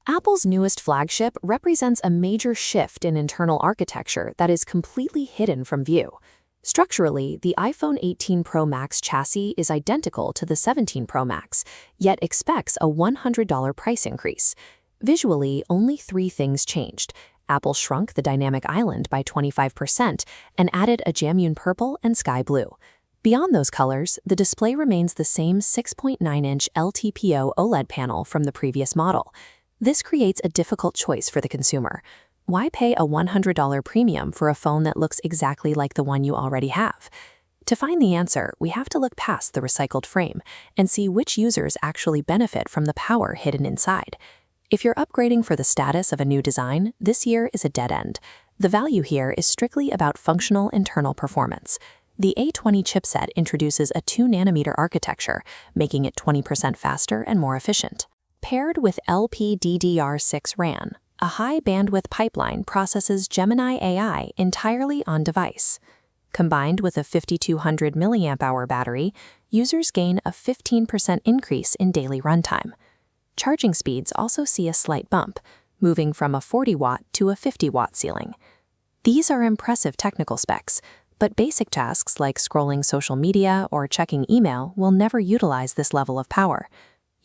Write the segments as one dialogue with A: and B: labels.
A: Apple's newest flagship represents a major shift in internal architecture that is completely hidden from view. Structurally, the iPhone 18 Pro Max chassis is identical to the 17 Pro Max, yet expects a $100 price increase. Visually, only three things changed. Apple shrunk the dynamic island by 25% and added a jam-yoon purple and sky blue. Beyond those colors, the display remains the same 6.9-inch LTPO OLED panel from the previous model. This creates a difficult choice for the consumer. Why pay a $100 premium for a phone that looks exactly like the one you already have? To find the answer, we have to look past the recycled frame and see which users actually benefit from the power hidden inside. If you're upgrading for the status of a new design, this year is a dead end. The value here is strictly about functional internal performance. The A20 chipset introduces a 2-nanometer architecture, making it 20% faster and more efficient. Paired with LPDDR6 RAN, a high-bandwidth pipeline processes Gemini AI entirely on device. Combined with a 5200 mAh battery, users gain a 15% increase in daily runtime. Charging speeds also see a slight bump, moving from a 40-watt to a 50-watt ceiling. These are impressive technical specs, but basic tasks like scrolling social media or checking email will never utilize this level of power.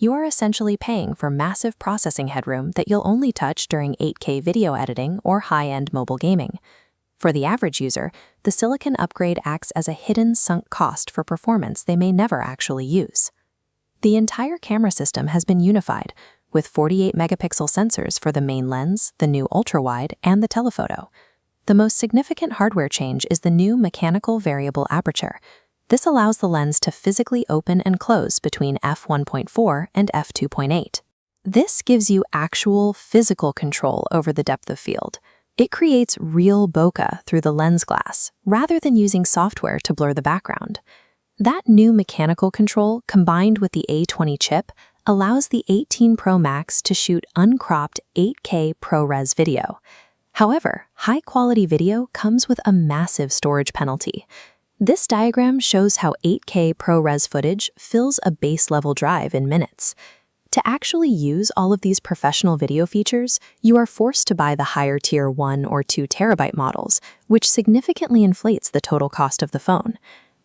A: You are essentially paying for massive processing headroom that you'll only touch during 8K video editing or high-end mobile gaming. For the average user, the silicon upgrade acts as a hidden sunk cost for performance they may never actually use. The entire camera system has been unified, with 48-megapixel sensors for the main lens, the new ultra-wide, and the telephoto. The most significant hardware change is the new mechanical variable aperture. This allows the lens to physically open and close between f1.4 and f2.8. This gives you actual physical control over the depth of field. It creates real bokeh through the lens glass, rather than using software to blur the background. That new mechanical control, combined with the A20 chip, allows the 18 Pro Max to shoot uncropped 8K ProRes video. However, high-quality video comes with a massive storage penalty. This diagram shows how 8K ProRes footage fills a base-level drive in minutes. To actually use all of these professional video features, you are forced to buy the higher-tier 1 or 2 terabyte models, which significantly inflates the total cost of the phone.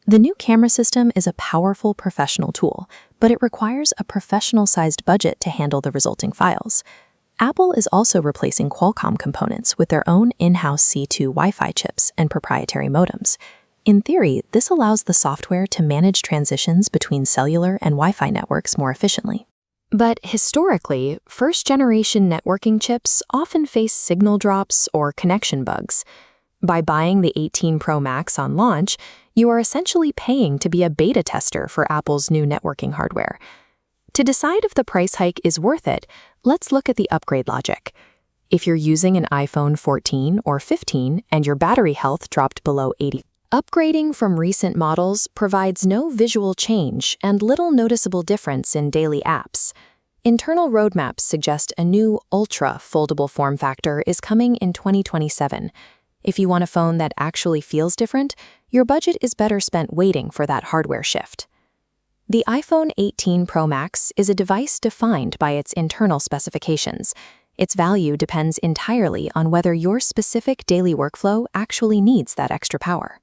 A: The new camera system is a powerful professional tool, but it requires a professional-sized budget to handle the resulting files. Apple is also replacing Qualcomm components with their own in-house C2 Wi-Fi chips and proprietary modems. In theory, this allows the software to manage transitions between cellular and Wi-Fi networks more efficiently. But historically, first-generation networking chips often face signal drops or connection bugs. By buying the 18 Pro Max on launch, you are essentially paying to be a beta tester for Apple's new networking hardware. To decide if the price hike is worth it, let's look at the upgrade logic. If you're using an iPhone 14 or 15 and your battery health dropped below 80, upgrading from recent models provides no visual change and little noticeable difference in daily apps. Internal roadmaps suggest a new ultra foldable form factor is coming in 2027. If you want a phone that actually feels different, your budget is better spent waiting for that hardware shift. The iPhone 18 Pro Max is a device defined by its internal specifications. Its value depends entirely on whether your specific daily workflow actually needs that extra power.